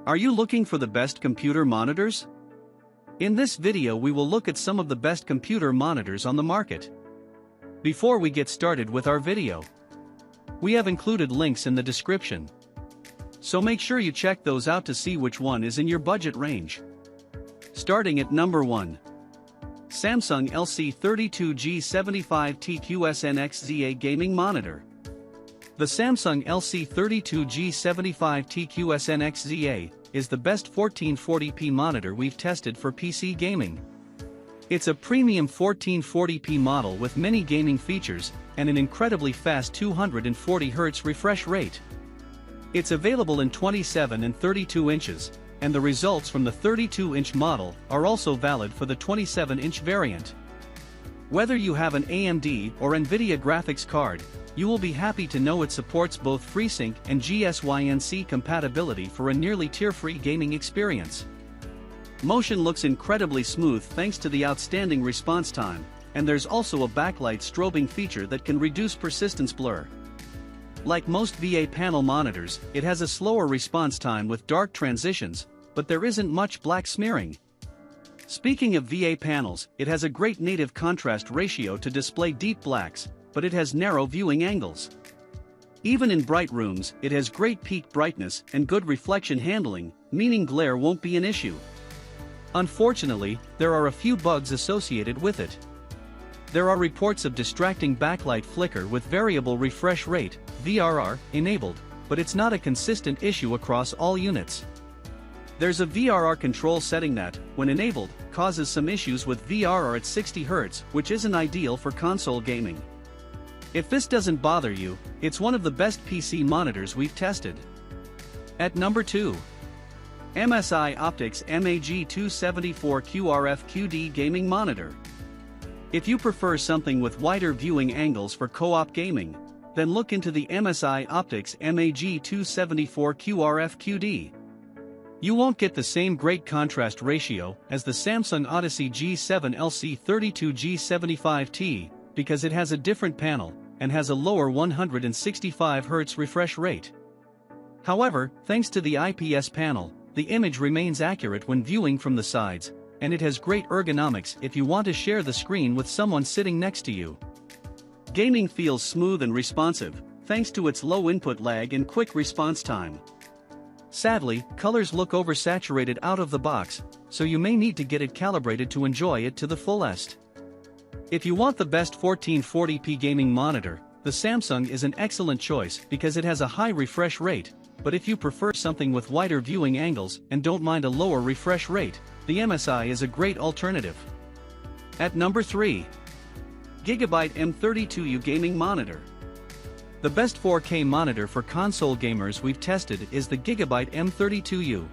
Are you looking for the best computer monitors? In this video we will look at some of the best computer monitors on the market. Before we get started with our video, we have included links in the description. So make sure you check those out to see which one is in your budget range. Starting at number 1. Samsung LC32G75TQSNXZA Gaming Monitor. The Samsung LC32G75TQSNXZA is the best 1440p monitor we've tested for PC gaming. It's a premium 1440p model with many gaming features and an incredibly fast 240Hz refresh rate. It's available in 27 and 32 inches, and the results from the 32-inch model are also valid for the 27-inch variant. Whether you have an AMD or NVIDIA graphics card, you will be happy to know it supports both FreeSync and GSYNC compatibility for a nearly tear-free gaming experience. Motion looks incredibly smooth thanks to the outstanding response time, and there's also a backlight strobing feature that can reduce persistence blur. Like most VA panel monitors, it has a slower response time with dark transitions, but there isn't much black smearing. Speaking of VA panels, it has a great native contrast ratio to display deep blacks, but it has narrow viewing angles. Even in bright rooms, it has great peak brightness and good reflection handling, meaning glare won't be an issue. Unfortunately, there are a few bugs associated with it. There are reports of distracting backlight flicker with variable refresh rate, VRR, enabled, but it's not a consistent issue across all units. There's a VRR control setting that, when enabled, causes some issues with VRR at 60 Hz, which isn't ideal for console gaming. If this doesn't bother you, it's one of the best PC monitors we've tested. At number 2. MSI Optix MAG274QRF-QD Gaming Monitor. If you prefer something with wider viewing angles for co-op gaming, then look into the MSI Optix MAG274QRF-QD. You won't get the same great contrast ratio as the Samsung Odyssey G7 LC32G75T, because it has a different panel and has a lower 165Hz refresh rate. However, thanks to the IPS panel, the image remains accurate when viewing from the sides, and it has great ergonomics if you want to share the screen with someone sitting next to you. Gaming feels smooth and responsive, thanks to its low input lag and quick response time. Sadly, colors look oversaturated out of the box, so you may need to get it calibrated to enjoy it to the fullest. If you want the best 1440p gaming monitor, the Samsung is an excellent choice because it has a high refresh rate, but if you prefer something with wider viewing angles and don't mind a lower refresh rate, the MSI is a great alternative. At number 3. Gigabyte M32U Gaming Monitor. The best 4K monitor for console gamers we've tested is the Gigabyte M32U.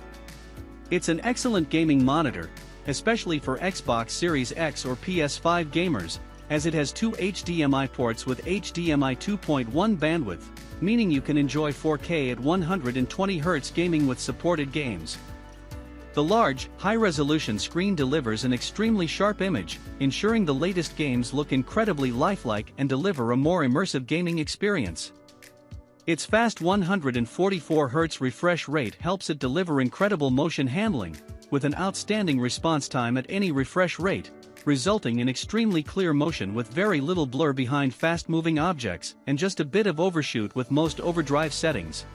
It's an excellent gaming monitor, especially for Xbox Series X or PS5 gamers, as it has 2 HDMI ports with HDMI 2.1 bandwidth, meaning you can enjoy 4K at 120Hz gaming with supported games. The large, high-resolution screen delivers an extremely sharp image, ensuring the latest games look incredibly lifelike and deliver a more immersive gaming experience. Its fast 144Hz refresh rate helps it deliver incredible motion handling, with an outstanding response time at any refresh rate, resulting in extremely clear motion with very little blur behind fast-moving objects and just a bit of overshoot with most overdrive settings.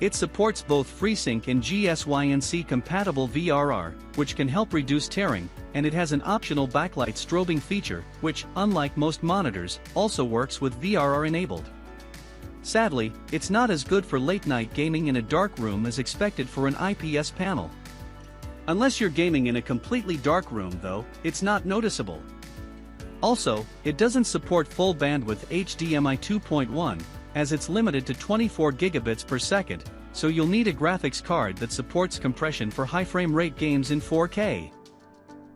It supports both FreeSync and GSYNC compatible VRR, which can help reduce tearing, and it has an optional backlight strobing feature, which, unlike most monitors, also works with VRR enabled. Sadly, it's not as good for late-night gaming in a dark room as expected for an IPS panel. Unless you're gaming in a completely dark room though, it's not noticeable. Also, it doesn't support full bandwidth HDMI 2.1, as it's limited to 24 gigabits per second, so you'll need a graphics card that supports compression for high frame rate games in 4K.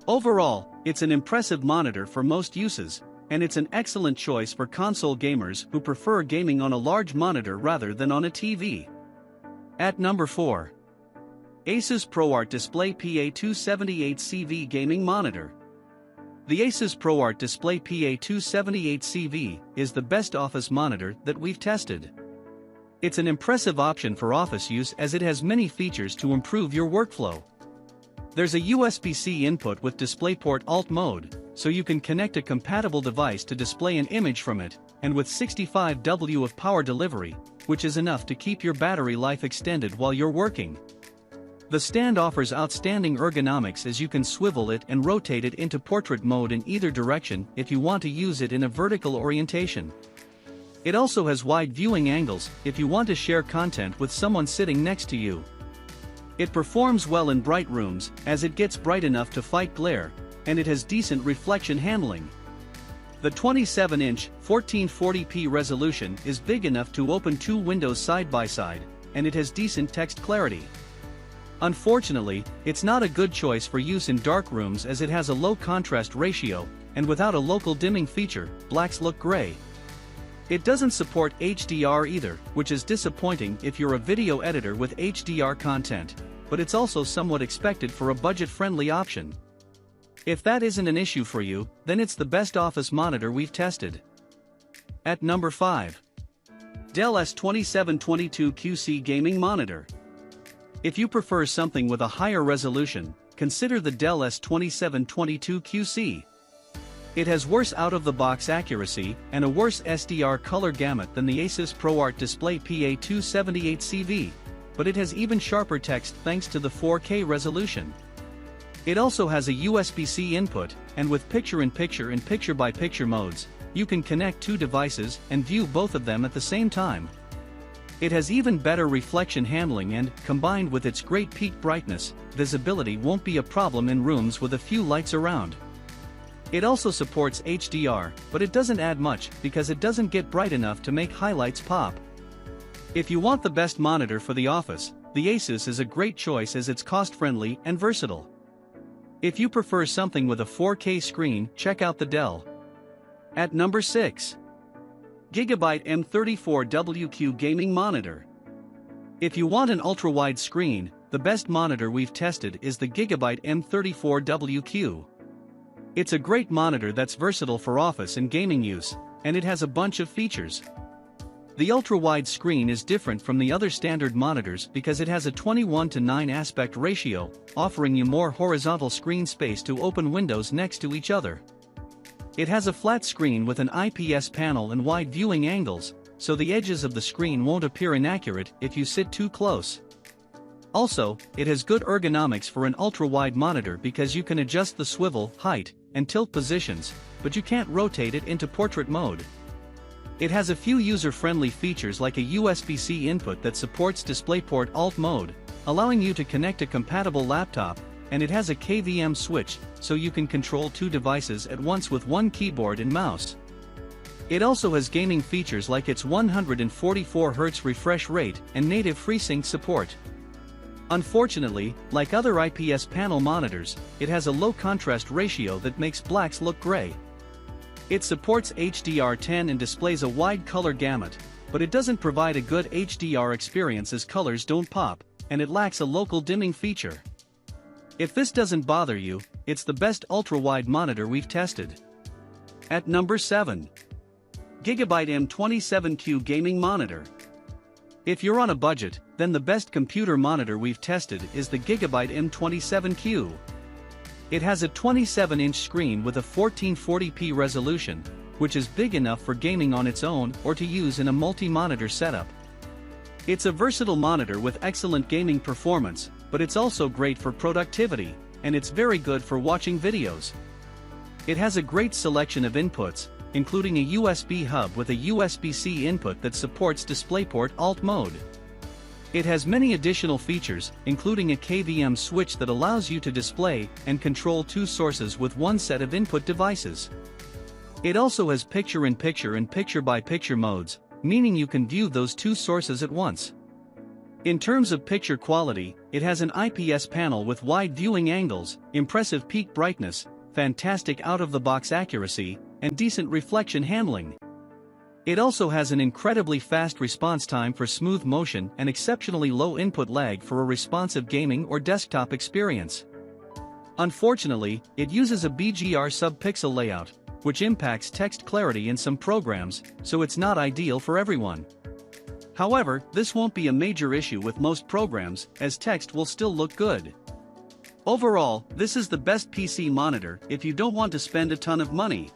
Overall, it's an impressive monitor for most uses, and it's an excellent choice for console gamers who prefer gaming on a large monitor rather than on a TV. At number 4. ASUS ProArt Display PA278CV Gaming Monitor. The ASUS ProArt Display PA278CV is the best office monitor that we've tested. It's an impressive option for office use as it has many features to improve your workflow. There's a USB-C input with DisplayPort Alt mode, so you can connect a compatible device to display an image from it, and with 65 W of power delivery, which is enough to keep your battery life extended while you're working. The stand offers outstanding ergonomics as you can swivel it and rotate it into portrait mode in either direction if you want to use it in a vertical orientation. It also has wide viewing angles if you want to share content with someone sitting next to you. It performs well in bright rooms as it gets bright enough to fight glare, and it has decent reflection handling. The 27-inch 1440p resolution is big enough to open two windows side by side, and it has decent text clarity. Unfortunately, it's not a good choice for use in dark rooms as it has a low contrast ratio, and without a local dimming feature, blacks look gray. It doesn't support HDR either, which is disappointing if you're a video editor with HDR content, but it's also somewhat expected for a budget-friendly option. If that isn't an issue for you, then it's the best office monitor we've tested. At number 5. Dell S2722QC Gaming Monitor. If you prefer something with a higher resolution, consider the Dell S2722QC. It has worse out-of-the-box accuracy and a worse SDR color gamut than the ASUS ProArt Display PA278CV, but it has even sharper text thanks to the 4K resolution. It also has a USB-C input, and with picture-in-picture and picture-by-picture modes, you can connect two devices and view both of them at the same time. It has even better reflection handling and, combined with its great peak brightness, visibility won't be a problem in rooms with a few lights around. It also supports HDR, but it doesn't add much because it doesn't get bright enough to make highlights pop. If you want the best monitor for the office, the ASUS is a great choice as it's cost-friendly and versatile. If you prefer something with a 4K screen, check out the Dell. At number 6. Gigabyte M34WQ Gaming Monitor. If you want an ultra-wide screen, the best monitor we've tested is the Gigabyte M34WQ. It's a great monitor that's versatile for office and gaming use, and it has a bunch of features. The ultra-wide screen is different from the other standard monitors because it has a 21:9 aspect ratio, offering you more horizontal screen space to open windows next to each other. It has a flat screen with an IPS panel and wide viewing angles, so the edges of the screen won't appear inaccurate if you sit too close. Also, it has good ergonomics for an ultra-wide monitor because you can adjust the swivel, height, and tilt positions, but you can't rotate it into portrait mode. It has a few user-friendly features like a USB-C input that supports DisplayPort Alt mode, allowing you to connect a compatible laptop, and it has a KVM switch, so you can control two devices at once with one keyboard and mouse. It also has gaming features like its 144Hz refresh rate and native FreeSync support. Unfortunately, like other IPS panel monitors, it has a low contrast ratio that makes blacks look gray. It supports HDR10 and displays a wide color gamut, but it doesn't provide a good HDR experience as colors don't pop, and it lacks a local dimming feature. If this doesn't bother you, it's the best ultra-wide monitor we've tested. At number 7. Gigabyte M27Q Gaming Monitor. If you're on a budget, then the best computer monitor we've tested is the Gigabyte M27Q. It has a 27-inch screen with a 1440p resolution, which is big enough for gaming on its own or to use in a multi-monitor setup. It's a versatile monitor with excellent gaming performance, but it's also great for productivity, and it's very good for watching videos. It has a great selection of inputs, including a USB hub with a USB-C input that supports DisplayPort Alt mode. It has many additional features, including a KVM switch that allows you to display and control two sources with one set of input devices. It also has picture-in-picture and picture-by-picture modes, meaning you can view those two sources at once. In terms of picture quality, it has an IPS panel with wide viewing angles, impressive peak brightness, fantastic out-of-the-box accuracy, and decent reflection handling. It also has an incredibly fast response time for smooth motion and exceptionally low input lag for a responsive gaming or desktop experience. Unfortunately, it uses a BGR sub-pixel layout, which impacts text clarity in some programs, so it's not ideal for everyone. However, this won't be a major issue with most programs, as text will still look good. Overall, this is the best PC monitor if you don't want to spend a ton of money.